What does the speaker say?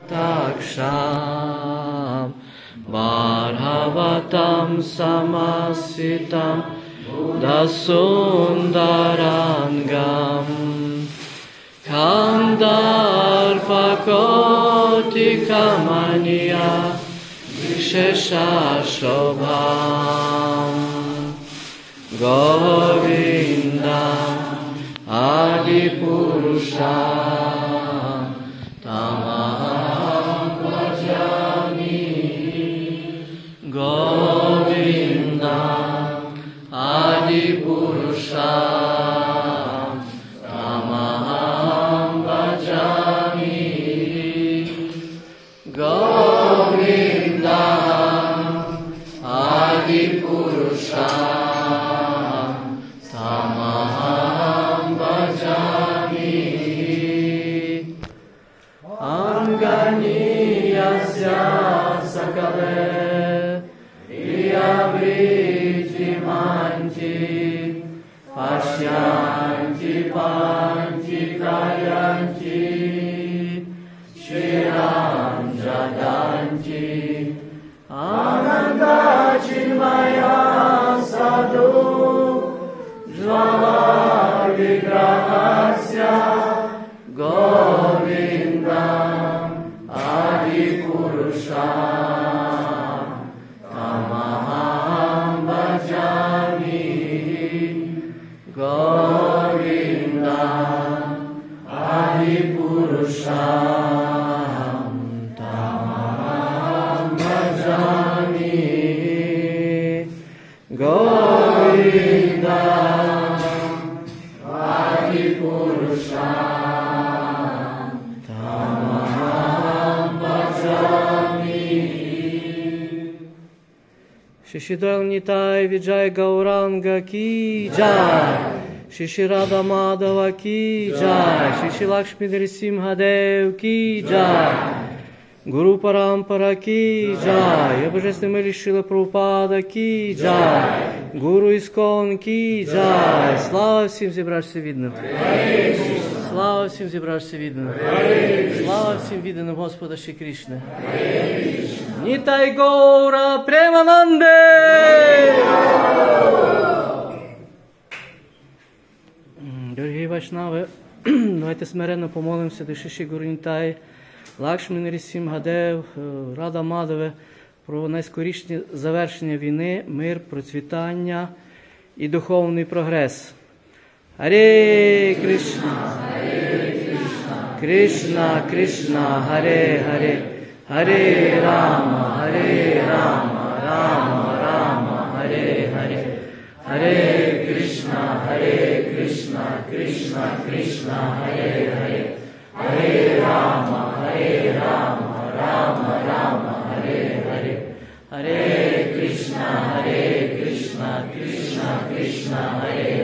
Taksham Bharavatam Samasitam Dasundarangam Kandarpakoti Kamaniya Vishesha Shobham Govinda Adipurusha Tamaham Bhajami Govinda Adipurusha Tamaham Bhajami Govinda Adipurusha Tamaham Bhajami Anganiyasya Sakale Iyavritti Manti Pashyanti Panti Kayanti Shiram Jadanti Ananda Chinmaya Sadhu Jvala Vigrahasya Govinda Adipurusha Tamaham Bhajami Govinda Adipurusha Tamaham Bhajami Govinda Adipurusha Tamaham Bhajami Shishidhar Nitai Vijay Gauranga Ki Jai Shishi Radha Madhava Ki Jai Shishi Lakshmi Nrsimhadev Ki Jai Guru Parampara Ki Jai Божественной милости Шрила Прабхупада Ки Джай Гуру Іскон Ки Джай Слава всім зібравшися відданим Слава всім зібравшися відданим Слава всім відданим Господа Шрі Кришни Нітай Гаура Премананде Дорогі вайшнави, давайте смиренно помолимося до Шиші Гуру Нітай Лакшмі Нрсимхадев, Рада Мадаве, про найскорішне завершення війни, мир, процвітання і духовний прогрес. Харе Кришна, Кришна, Кришна, Харе Харе, Харе Рама, Рама, Рама, Харе Харе, Харе Кришна, Кришна, Кришна, Харе Харе, Харе Рама, Рама, Харе Харе, Харе Кришна, Кришна, Кришна, Харе